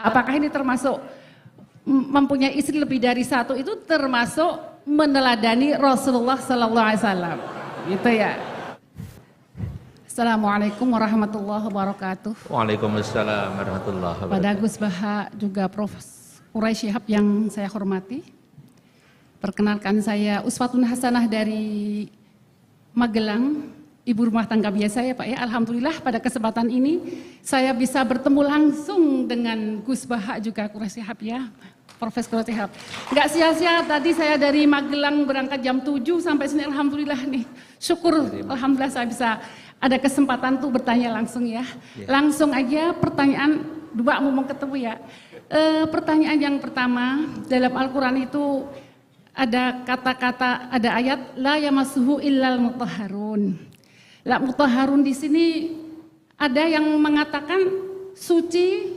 Apakah ini termasuk mempunyai istri lebih dari satu itu termasuk meneladani Rasulullah Sallallahu Alaihi Wasallam? Gitu ya. Assalamualaikum warahmatullahi wabarakatuh. Waalaikumsalam warahmatullahi wabarakatuh. Pada Gus Baha juga Prof. Quraisy Shihab yang saya hormati. Perkenalkan saya Uswatun Hasanah dari Magelang, ibu rumah tangga biasa ya Pak ya. Alhamdulillah pada kesempatan ini saya bisa bertemu langsung dengan Gus Baha juga Quraisy Shihab ya. Profesor Quraisy Shihab. Enggak sia-sia tadi saya dari Magelang berangkat jam 7 sampai sini alhamdulillah nih. Syukur alhamdulillah saya bisa ada kesempatan tuh bertanya langsung ya. Langsung aja pertanyaan dua mau ketemu ya. Pertanyaan yang pertama dalam Al-Qur'an itu ada kata-kata, ada ayat la yamassuhu illal mutahharun. La mutahharun di sini ada yang mengatakan suci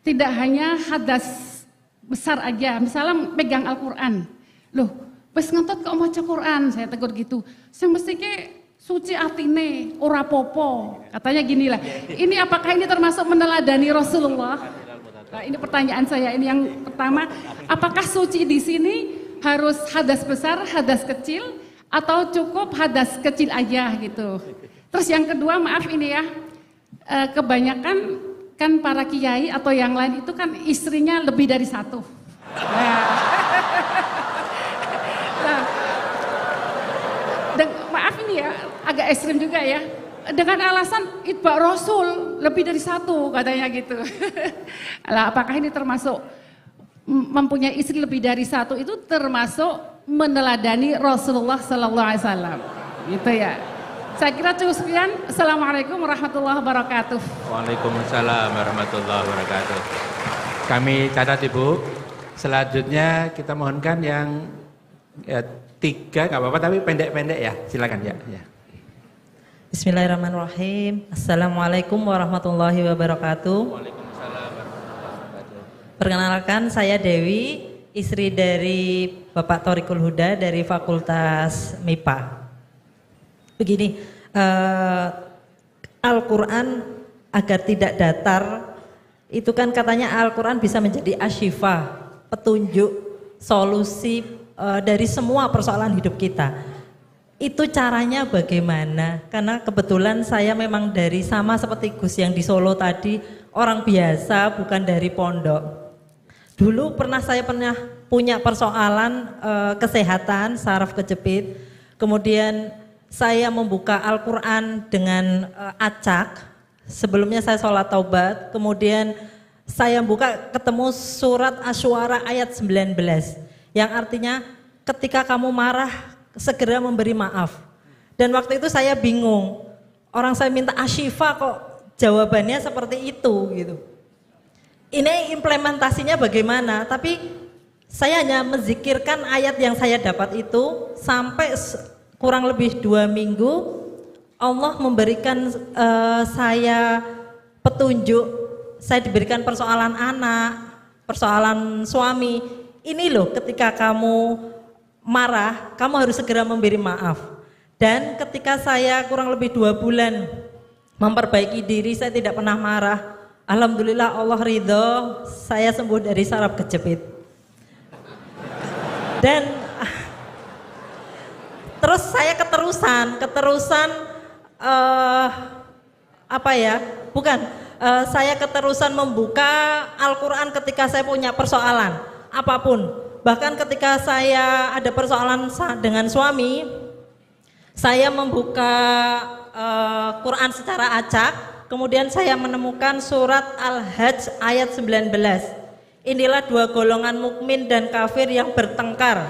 tidak hanya hadas besar aja. Misalnya pegang Al-Qur'an. Loh, wis ngentot kok maca Qur'an, saya tegur gitu. Sing mesti ke suci atine, ora popo. Katanya gini lah. Ini apakah ini termasuk meneladani Rasulullah? Nah, ini pertanyaan saya. Ini yang pertama, apakah suci di sini harus hadas besar, hadas kecil, atau cukup hadas kecil aja gitu? Terus yang kedua, maaf ini ya, kebanyakan kan para kiai atau yang lain itu kan istrinya lebih dari satu. Nah, maaf ini ya, agak ekstrim juga ya. Dengan alasan itba Rasul lebih dari satu katanya gitu. Lah, apakah ini termasuk mempunyai istri lebih dari satu itu termasuk meneladani Rasulullah Sallallahu Alaihi Wasallam? Gitu ya. Saya kira cukup sekian. Assalamualaikum warahmatullahi wabarakatuh. Waalaikumsalam warahmatullahi wabarakatuh. Kami catat Ibu. Selanjutnya kita mohonkan yang tiga, nggak apa-apa tapi pendek-pendek ya. Silakan ya. Bismillahirrahmanirrahim. Assalamualaikum warahmatullahi wabarakatuh. Waalaikumsalam warahmatullahi wabarakatuh. Perkenalkan saya Dewi, istri dari Bapak Thoriqul Huda dari Fakultas MIPA. Begini, Al-Quran agar tidak datar, itu kan katanya Al-Quran bisa menjadi asyifa, petunjuk, solusi dari semua persoalan hidup kita. Itu caranya bagaimana? Karena kebetulan saya memang dari sama seperti Gus yang di Solo tadi, orang biasa bukan dari pondok. Dulu saya pernah punya persoalan kesehatan, saraf kejepit, kemudian saya membuka Al-Quran dengan acak, sebelumnya saya sholat taubat, kemudian saya buka ketemu surat Asy-Syu'ara ayat 19, yang artinya ketika kamu marah, segera memberi maaf. Dan waktu itu saya bingung, orang saya minta asyifa kok jawabannya seperti itu gitu. Ini implementasinya bagaimana? Tapi saya hanya menzikirkan ayat yang saya dapat itu sampai kurang lebih 2 minggu Allah memberikan saya petunjuk. Saya diberikan persoalan anak, persoalan suami. Ini loh ketika kamu marah, kamu harus segera memberi maaf. Dan ketika saya kurang lebih 2 bulan memperbaiki diri, saya tidak pernah marah. Alhamdulillah Allah ridho, saya sembuh dari saraf kejepit. Dan terus saya keterusan saya keterusan membuka Al-Quran ketika saya punya persoalan apapun. Bahkan ketika saya ada persoalan dengan suami, saya membuka Quran secara acak, kemudian saya menemukan surat Al-Hajj ayat 19. Inilah 2 golongan mukmin dan kafir yang bertengkar.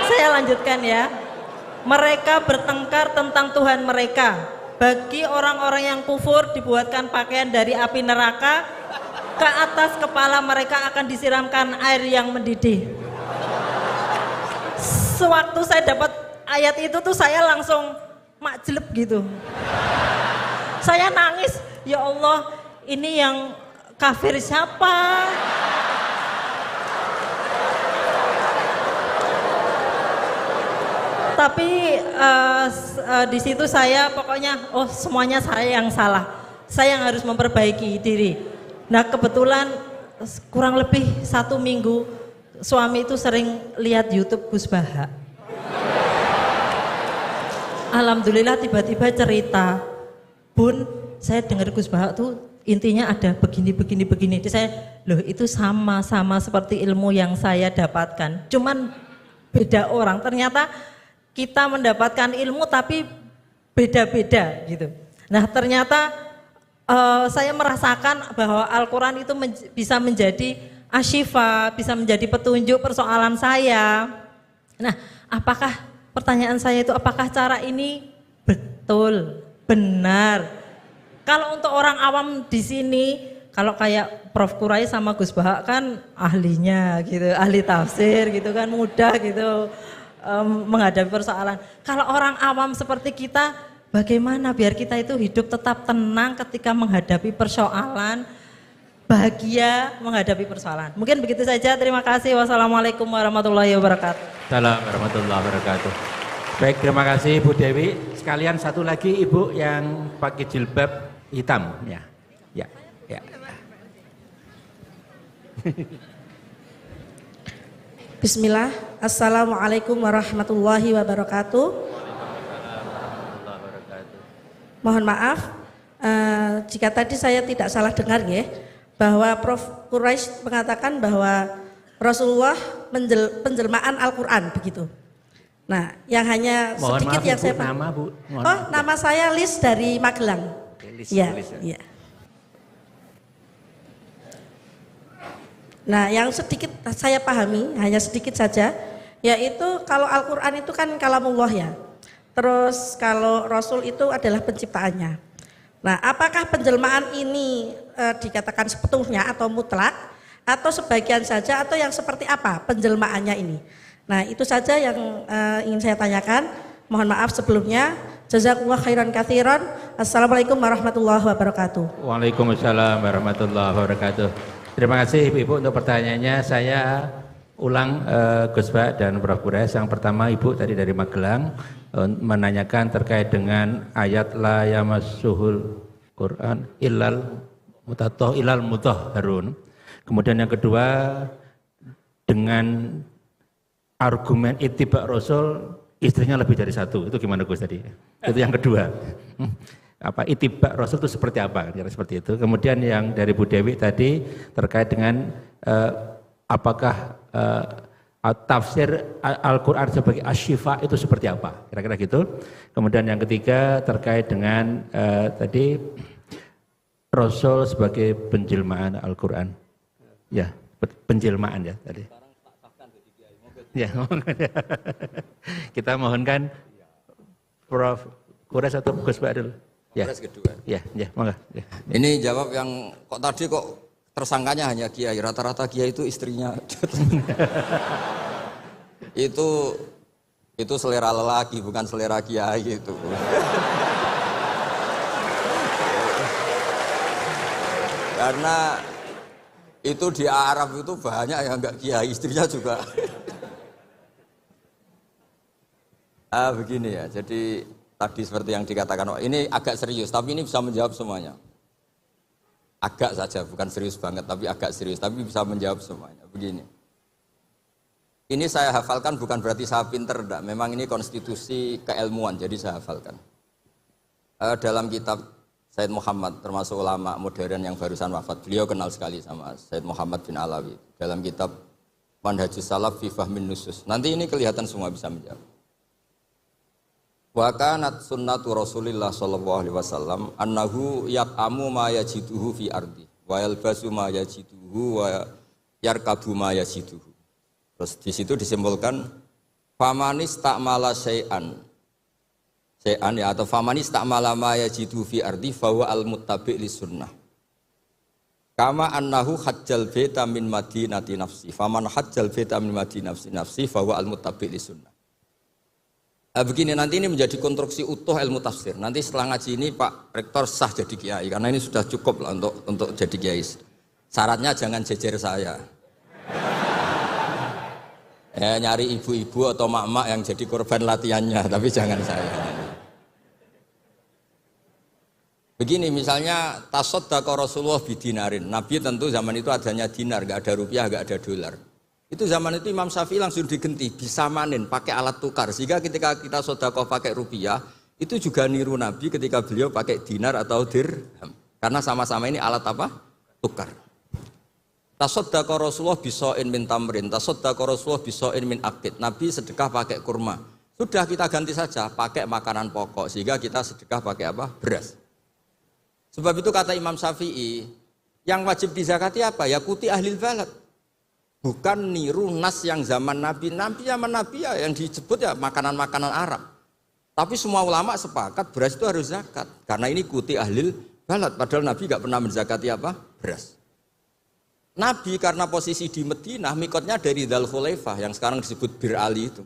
Saya lanjutkan ya. Mereka bertengkar tentang Tuhan mereka. Bagi orang-orang yang kufur dibuatkan pakaian dari api neraka, ke atas kepala mereka akan disiramkan air yang mendidih. Sewaktu saya dapat ayat itu tuh saya langsung makjeleb gitu. Saya nangis, ya Allah, ini yang kafir siapa? tapi di situ saya pokoknya semuanya saya yang salah. Saya yang harus memperbaiki diri. Nah kebetulan kurang lebih 1 minggu suami itu sering lihat YouTube Gus Baha. Alhamdulillah tiba-tiba cerita, Bun, saya dengar Gus Baha tuh intinya ada begini. Jadi saya, loh itu sama seperti ilmu yang saya dapatkan. Cuman beda orang. Ternyata kita mendapatkan ilmu tapi beda-beda gitu. Nah ternyata saya merasakan bahwa Al-Quran itu bisa menjadi asyifa, bisa menjadi petunjuk persoalan saya. Nah apakah pertanyaan saya itu apakah cara ini betul, benar? Kalau untuk orang awam di sini, kalau kayak Prof. Kurai sama Gus Baha kan ahlinya gitu, ahli tafsir gitu kan, mudah gitu menghadapi persoalan. Kalau orang awam seperti kita, bagaimana biar kita itu hidup tetap tenang ketika menghadapi persoalan, bahagia menghadapi persoalan. Mungkin begitu saja, terima kasih. Wassalamualaikum warahmatullahi wabarakatuh. Assalamualaikum warahmatullahi wabarakatuh. Baik, terima kasih Bu Dewi. Sekalian satu lagi Ibu yang pakai jilbab hitam ya. Bismillah. Assalamualaikum warahmatullahi wabarakatuh. Mohon maaf jika tadi saya tidak salah dengar ya, bahwa Prof. Quraisy mengatakan bahwa Rasulullah penjelmaan Al-Quran begitu. Nah, yang hanya sedikit yang saya nama Bu. Nama saya Lis dari Magelang. Ya. Nah, yang sedikit saya pahami, hanya sedikit saja, yaitu kalau Al-Quran itu kan kalamullah ya. Terus kalau Rasul itu adalah penciptaannya. Nah, apakah penjelmaan ini dikatakan sepenuhnya atau mutlak, atau sebagian saja, atau yang seperti apa penjelmaannya ini? Nah, itu saja yang ingin saya tanyakan. Mohon maaf sebelumnya. Jazakumullah khairan katsiran. Assalamualaikum warahmatullahi wabarakatuh. Waalaikumsalam warahmatullahi wabarakatuh. Terima kasih Ibu untuk pertanyaannya. Saya ulang Gus Baha dan Prof. Quraisy. Yang pertama Ibu tadi dari Magelang menanyakan terkait dengan ayat la yamassuhul Quran illal mutahharun. Kemudian yang kedua dengan argumen ittiba Rasul istrinya lebih dari satu. Itu gimana Gus tadi? Itu yang kedua. Apa ittiba Rasul itu seperti apa? Kira seperti itu. Kemudian yang dari Bu Dewi tadi terkait dengan apakah tafsir Al-Quran sebagai asyifa itu seperti apa? Kira-kira gitu. Kemudian yang ketiga terkait dengan tadi Rasul sebagai penjelmaan Al-Quran. Ya, penjelmaan ya tadi. Ya, kita mohonkan Prof. Quraisy atau Gus Baha dulu. Ya. Kedua. Ya, monggo. Ya. Ini jawab yang tadi tersangkanya hanya kiai, rata-rata kiai itu istrinya. itu selera lelaki bukan selera kiai itu. Karena itu di Arab itu banyak yang enggak kiai, istrinya juga. Begini ya, jadi tadi seperti yang dikatakan, ini agak serius, tapi ini bisa menjawab semuanya. Agak saja, bukan serius banget, tapi agak serius, tapi bisa menjawab semuanya. Begini, ini saya hafalkan bukan berarti saya pinter, enggak. Memang ini konstitusi keilmuan, jadi saya hafalkan. Dalam kitab Said Muhammad, termasuk ulama modern yang barusan wafat, beliau kenal sekali sama Said Muhammad bin Alawi. Dalam kitab Manhajus Salaf fi Fahmin Nusus. Nanti ini kelihatan semua bisa menjawab. Wa kanat sunnatu Rasulillah sallallahu alaihi wasallam annahu yat'amu ma yajiduhu fi ardi wa yalbasu ma yajiduhu wa yarkabu ma yajiduhu. Terus di situ disimpulkan famanis ta'mala syai'an ya, atau famanis ta'mala ma yajiduhu fi ardi fahuwa al-muttabi' li sunnah. Kama annahu hajjal baita min madinati nafsi faman hajjal baita min madinati nafsi fahuwa al-muttabi' li sunnah. Begini, nanti ini menjadi konstruksi utuh ilmu tafsir. Nanti setelah ngaji ini Pak Rektor sah jadi kiai, karena ini sudah cukup lah untuk jadi kiai. Syaratnya jangan jejer saya. Nyari ibu-ibu atau mak-mak yang jadi korban latihannya, tapi jangan saya. Begini misalnya tasaddaqa Rasulullah bidinarin. Nabi tentu zaman itu adanya dinar, gak ada rupiah, gak ada dolar. Itu zaman itu Imam Syafi'i langsung digenti, disamanin pakai alat tukar. Sehingga ketika kita sedekah pakai rupiah, itu juga niru Nabi ketika beliau pakai dinar atau dirham. Karena sama-sama ini alat apa? Tukar. Tasaddaqa Rasulullah biso'in min tamrin, tasaddaqa Rasulullah biso'in min aqid. Nabi sedekah pakai kurma. Sudah kita ganti saja pakai makanan pokok sehingga kita sedekah pakai apa? Beras. Sebab itu kata Imam Syafi'i, yang wajib dizakati apa? Ya kuti ahlil balad. Bukan niru nas yang zaman Nabi. Nabi zaman Nabi ya yang disebut ya makanan-makanan Arab. Tapi semua ulama sepakat beras itu harus zakat. Karena ini kuti ahlil balad. Padahal Nabi gak pernah menzakati apa? Beras. Nabi karena posisi di Madinah, mikotnya dari Dzul Khulaifah yang sekarang disebut Bir Ali itu.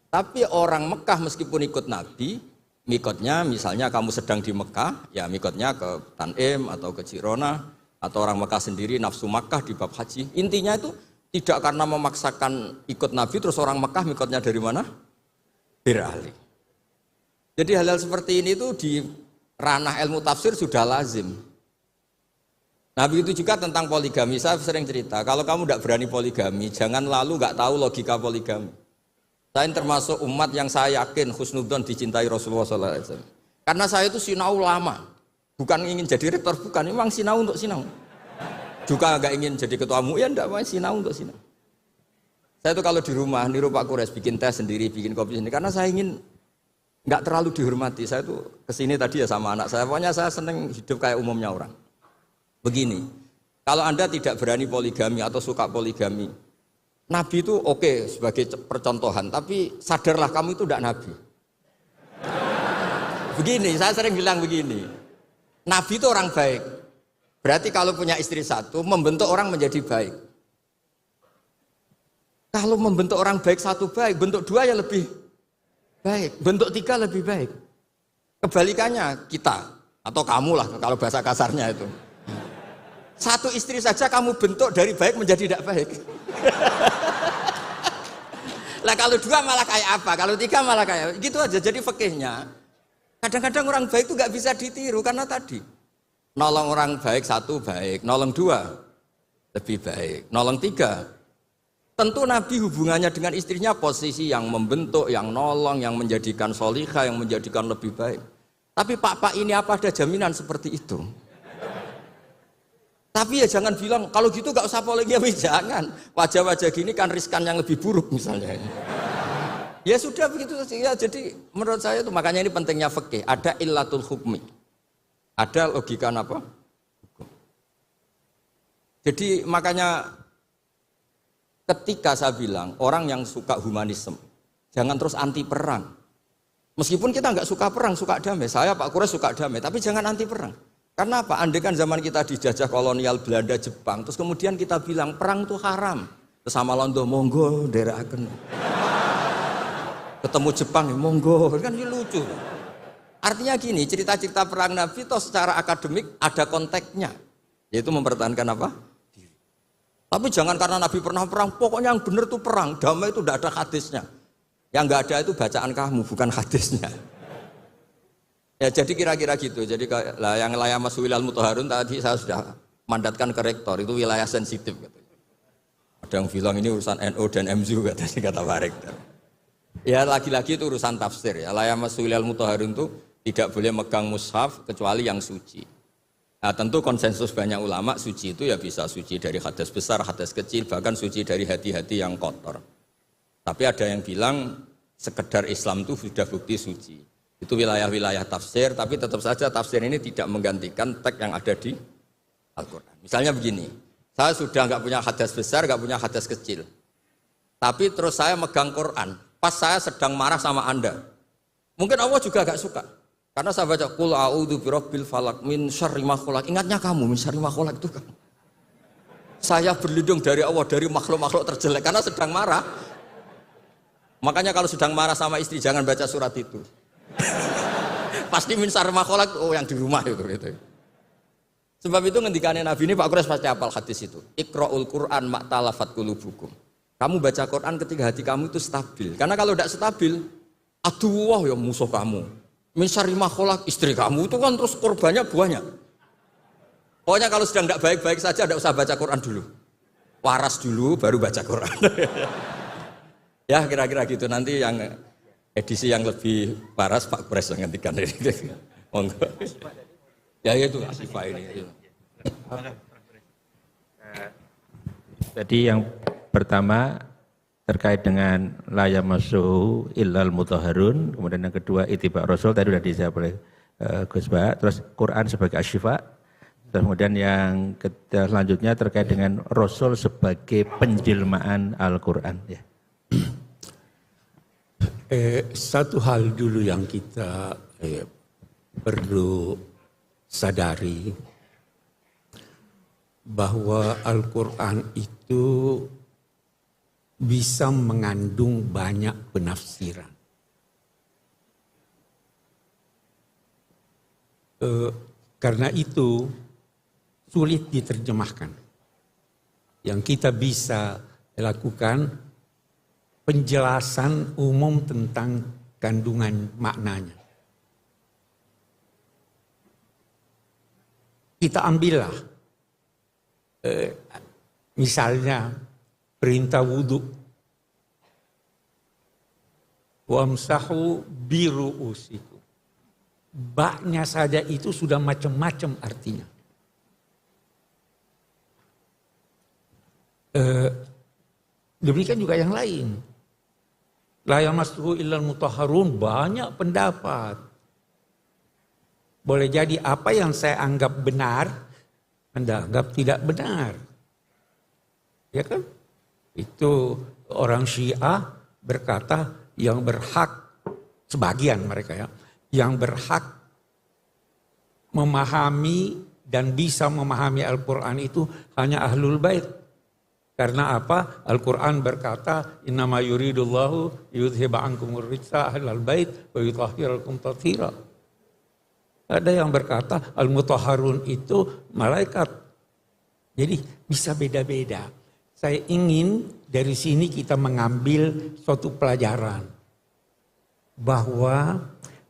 Tapi orang Mekah meskipun ikut Nabi, mikotnya misalnya kamu sedang di Mekah, ya mikotnya ke Tanim atau ke Jirona, atau orang Mekah sendiri nafsu Makkah di bab haji. Intinya itu tidak karena memaksakan ikut Nabi, terus orang Mekah mikotnya dari mana? Bir Ali. Jadi hal-hal seperti ini itu di ranah ilmu tafsir sudah lazim. Nah begitu juga tentang poligami, saya sering cerita, kalau kamu tidak berani poligami, jangan lalu nggak tahu logika poligami. Saya termasuk umat yang saya yakin husnudzon dicintai Rasulullah SAW. Karena saya itu sinau lama, bukan ingin jadi rektor, bukan, memang sinau untuk sinau. Juga nggak ingin jadi ketua MUI, enggak, mau sinau untuk sinau. Saya itu kalau di rumah niru Pak Kures bikin teh sendiri, bikin kopi sendiri, karena saya ingin nggak terlalu dihormati. Saya tuh kesini tadi ya sama anak saya, pokoknya saya seneng hidup kayak umumnya orang. Begini, kalau Anda tidak berani poligami atau suka poligami, Nabi itu oke sebagai percontohan, tapi sadarlah kamu itu tidak Nabi. Begini, saya sering bilang begini, Nabi itu orang baik. Berarti kalau punya istri satu, membentuk orang menjadi baik. Kalau membentuk orang baik satu baik, bentuk dua ya lebih baik, bentuk tiga lebih baik. Kebalikannya kita, atau kamu lah kalau bahasa kasarnya itu. Satu istri saja kamu bentuk dari baik menjadi tidak baik. Lah kalau dua malah kayak apa? Kalau tiga malah kayak gitu aja. Jadi fikihnya kadang-kadang orang baik itu nggak bisa ditiru karena tadi nolong orang baik satu baik, nolong dua lebih baik, nolong tiga. Tentu Nabi hubungannya dengan istrinya posisi yang membentuk, yang nolong, yang menjadikan solihah, yang menjadikan lebih baik. Tapi Pak ini apa ada jaminan seperti itu? Tapi ya jangan bilang, kalau gitu gak usah poligami, jangan. Wajah-wajah gini kan riskan yang lebih buruk misalnya. Ya sudah begitu saja. Jadi menurut saya itu makanya ini pentingnya fikih. Ada illatul hukmi. Ada logika apa? Jadi makanya ketika saya bilang orang yang suka humanisme, jangan terus anti perang. Meskipun kita nggak suka perang, suka damai. Saya Pak Kures suka damai, tapi jangan anti perang. Karena apa? Andai kan zaman kita dijajah kolonial Belanda, Jepang, terus kemudian kita bilang perang itu haram. Terus sama Londo, monggo, derekaken. Ketemu Jepang, monggo, kan ini lucu. Artinya gini, cerita-cerita perang Nabi toh secara akademik ada konteksnya, yaitu mempertahankan apa? Diri. Tapi jangan karena Nabi pernah perang, pokoknya yang benar itu perang, damai itu tidak ada hadisnya. Yang nggak ada itu bacaan kamu, bukan hadisnya. Ya jadi kira-kira gitu. Jadi lah yang layah Mas Wilal Muthaharun tadi saya sudah mandatkan ke rektor, itu wilayah sensitif. Ada yang bilang ini urusan NU dan MZU kata Pak Rektor. Ya lagi-lagi itu urusan tafsir ya. Layah Mas Wilal Muthaharun itu tidak boleh megang mushaf kecuali yang suci. Nah tentu konsensus banyak ulama suci itu ya bisa suci dari hadas besar, hadas kecil, bahkan suci dari hati-hati yang kotor. Tapi ada yang bilang sekedar Islam itu sudah bukti suci. Itu wilayah-wilayah tafsir, tapi tetap saja tafsir ini tidak menggantikan teks yang ada di Al-Quran. Misalnya begini, saya sudah nggak punya hadas besar, nggak punya hadas kecil. Tapi terus saya megang Quran, pas saya sedang marah sama Anda. Mungkin Allah juga nggak suka. Karena saya baca, Qul a'udzu birabbil falaq min syarri ma khalaq. Ingatnya kamu, min syarri ma khalaq itu kan. Saya berlindung dari Allah, dari makhluk-makhluk terjelek, karena sedang marah. Makanya kalau sedang marah sama istri, jangan baca surat itu. Pasti min syarri ma khalaq, oh yang di rumah itu. Sebab itu ngendikane Nabi ini Pak Kures pasti hafal hadis itu. Iqra'ul Qur'an ma'talafat qulubukum. Kamu baca Quran ketika hati kamu itu stabil. Karena kalau tidak stabil, aduh wah ya musuh kamu. Misari makhluk istri kamu itu kan terus korbannya banyak. Pokoknya kalau sedang tidak baik-baik saja tidak usah baca Quran dulu. Waras dulu baru baca Quran. Ya kira-kira gitu. Nanti yang edisi yang lebih waras Pak Kures yang ngantikan ini. Monggo. Ya itu Asifah ini. Jadi yang pertama terkait dengan la yamassuhu illal mutahharun, kemudian yang kedua ittiba Rasul tadi sudah dijawab oleh Gus Ba, terus Quran sebagai asyifa, kemudian yang selanjutnya terkait dengan Rasul sebagai penjelmaan Al-Quran. Ya. Satu hal dulu yang kita perlu sadari, bahwa Al-Quran itu bisa mengandung banyak penafsiran. Karena itu sulit diterjemahkan. Yang kita bisa lakukan penjelasan umum tentang kandungan maknanya. Kita ambillah misalnya perintah wudhu, wamsahu biru'usikum. Baknya saja itu sudah macam-macam artinya. Demikian juga yang lain. La yamassuhu illal mutahharun, banyak pendapat. Boleh jadi apa yang saya anggap benar, Anda anggap tidak benar. Ya kan? Itu orang Syiah berkata yang berhak, sebagian mereka ya, yang berhak memahami dan bisa memahami Al-Quran itu hanya Ahlul Bait. Karena apa? Al-Quran berkata, innama yuridullahu yudhiba ankumur rijsa ahlal bait wa yutahhirakum tathira. Ada yang berkata al-mutahharun itu malaikat. Jadi bisa beda-beda. Saya ingin dari sini kita mengambil suatu pelajaran. Bahwa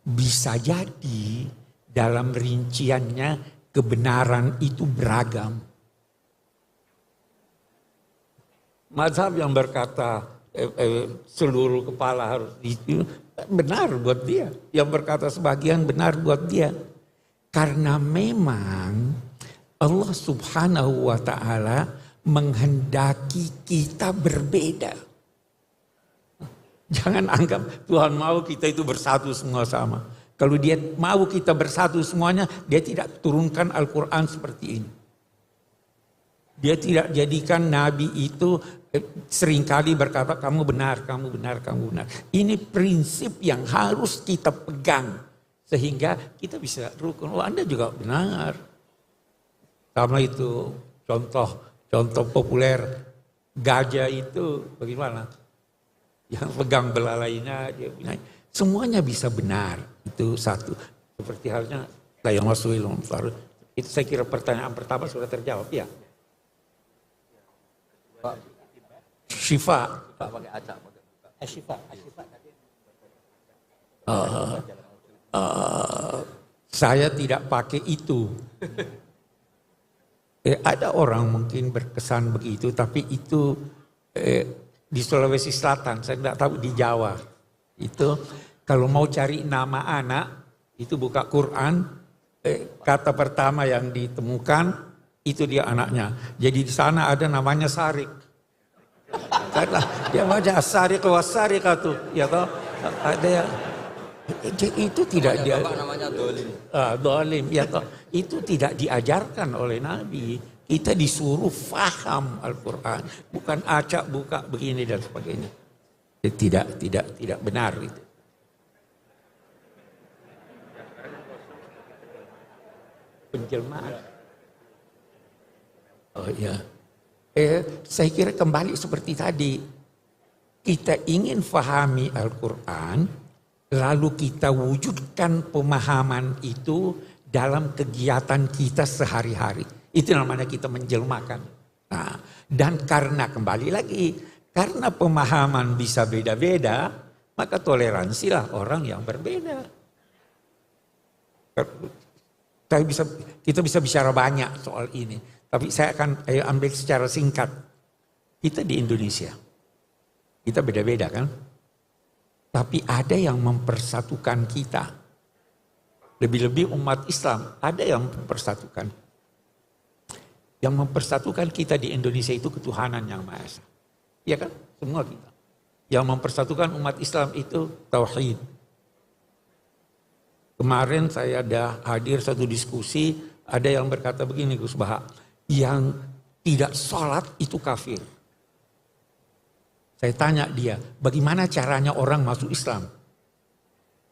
bisa jadi dalam rinciannya kebenaran itu beragam. Mazhab yang berkata seluruh kepala harus itu benar buat dia. Yang berkata sebagian benar buat dia. Karena memang Allah Subhanahu wa ta'ala menghendaki kita berbeda. Jangan anggap Tuhan mau kita itu bersatu semua sama. Kalau dia mau kita bersatu semuanya, dia tidak turunkan Al-Quran seperti ini. Dia tidak jadikan Nabi itu seringkali berkata kamu benar, kamu benar, kamu benar. Ini prinsip yang harus kita pegang. Sehingga kita bisa rukun, oh Anda juga benar. Sama itu contoh populer, gajah itu bagaimana? Yang pegang belalainya, dia bilang, semuanya bisa benar. Itu satu. Seperti halnya, yang masuk ilmu. Itu saya kira pertanyaan pertama sudah terjawab, ya. Syifa. Syifa. Saya tidak pakai itu. Ada orang mungkin berkesan begitu, tapi itu di Sulawesi Selatan, saya tidak tahu di Jawa. Itu kalau mau cari nama anak, itu buka Quran, kata pertama yang ditemukan itu dia anaknya. Jadi di sana ada namanya Sarik. Karena dia baca Sarik wa Sarikatu, ya toh ada yang itu tidak dia namanya dolim. Dolim, ya toh itu tidak diajarkan oleh Nabi. Kita disuruh faham Al-Quran, bukan acak buka begini dan sebagainya. Tidak benar itu. Penjelmaan. Oh ya. Saya kira kembali seperti tadi. Kita ingin fahami Al-Quran, lalu kita wujudkan pemahaman itu dalam kegiatan kita sehari-hari. Itu namanya kita menjelmakan. Nah, dan karena kembali lagi, Karena pemahaman bisa beda-beda, maka toleransilah orang yang berbeda. Kita bisa bicara banyak soal ini, tapi saya akan ambil secara singkat. Kita di Indonesia, kita beda-beda kan? Tapi ada yang mempersatukan kita. Lebih-lebih umat Islam, ada yang mempersatukan. Yang mempersatukan kita di Indonesia itu ketuhanan yang Maha Esa. Iya kan? Semua kita. Yang mempersatukan umat Islam itu tauhid. Kemarin saya ada hadir satu diskusi, ada yang berkata begini Gus Baha, yang tidak sholat itu kafir. Saya tanya dia, bagaimana caranya orang masuk Islam?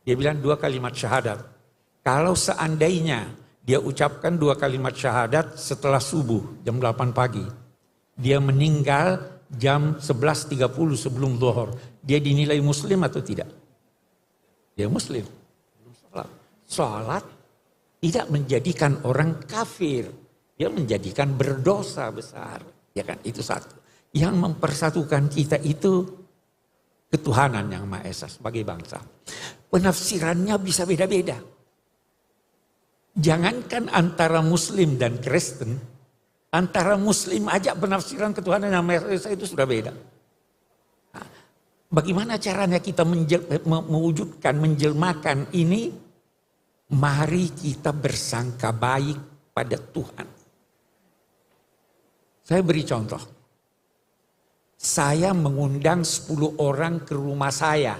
Dia bilang 2 kalimat syahadat. Kalau seandainya dia ucapkan 2 kalimat syahadat setelah subuh jam 8 pagi, dia meninggal jam 11.30 sebelum zuhur, dia dinilai muslim atau tidak? Dia muslim. Sholat tidak menjadikan orang kafir, dia menjadikan berdosa besar, ya kan? Itu satu. Yang mempersatukan kita itu ketuhanan yang Maha Esa sebagai bangsa. Penafsirannya bisa beda-beda. Jangankan antara Muslim dan Kristen, antara Muslim aja penafsiran ketuhanan yang Maha Esa itu sudah beda. Nah, bagaimana caranya kita mewujudkan, menjelmakan ini? Mari kita bersangka baik pada Tuhan. Saya beri contoh. Saya mengundang 10 orang ke rumah saya.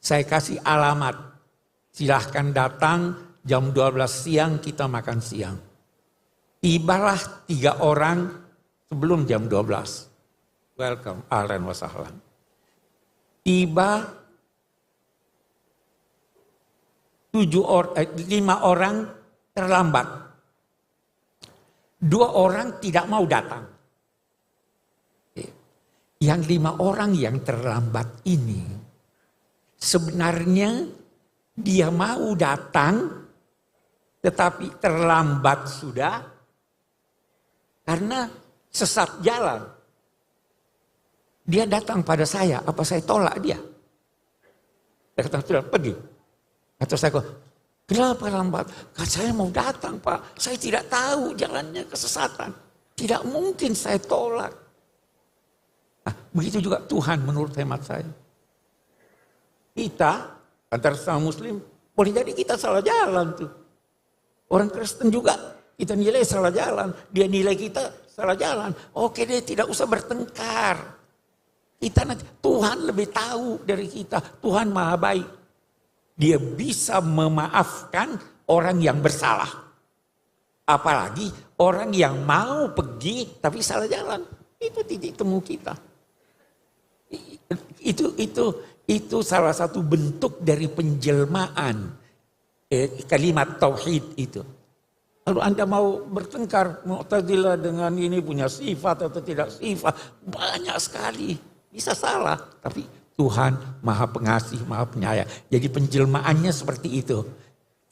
Saya kasih alamat. Silahkan datang jam 12 siang kita makan siang. Tibalah 3 orang sebelum jam 12. Welcome, ahlan wa sahlan. Tiba 5 orang terlambat. 2 orang tidak mau datang. Yang 5 orang yang terlambat ini sebenarnya dia mau datang tetapi terlambat sudah karena sesat jalan. Dia datang pada saya, apa saya tolak dia? Dia kata, sudah pergi. Atau saya kata, kenapa lambat? Kata saya mau datang Pak, saya tidak tahu jalannya kesesatan. Tidak mungkin saya tolak. Nah, begitu juga Tuhan menurut hemat saya. Kita, antara sama Muslim, boleh jadi kita salah jalan tuh. Orang Kristen juga, kita nilai salah jalan. Dia nilai kita salah jalan. Oke deh, tidak usah bertengkar. Kita nanti, Tuhan lebih tahu dari kita. Tuhan maha baik. Dia bisa memaafkan orang yang bersalah. Apalagi orang yang mau pergi tapi salah jalan. Itu titik temu kita. Itu salah satu bentuk dari penjelmaan kalimat tauhid itu. Kalau Anda mau bertengkar, Mu'tazilah dengan ini punya sifat atau tidak sifat, banyak sekali. Bisa salah, tapi Tuhan maha pengasih, maha penyayang. Jadi penjelmaannya seperti itu.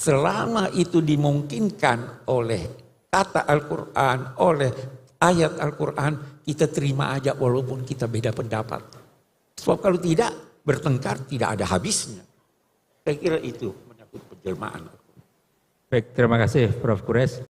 Selama itu dimungkinkan oleh kata Al-Quran, oleh ayat Al-Quran, kita terima aja walaupun kita beda pendapat. Sebab kalau tidak, bertengkar tidak ada habisnya. Saya kira itu menyangkut penjelmaan. Baik, terima kasih Prof. Quraisy.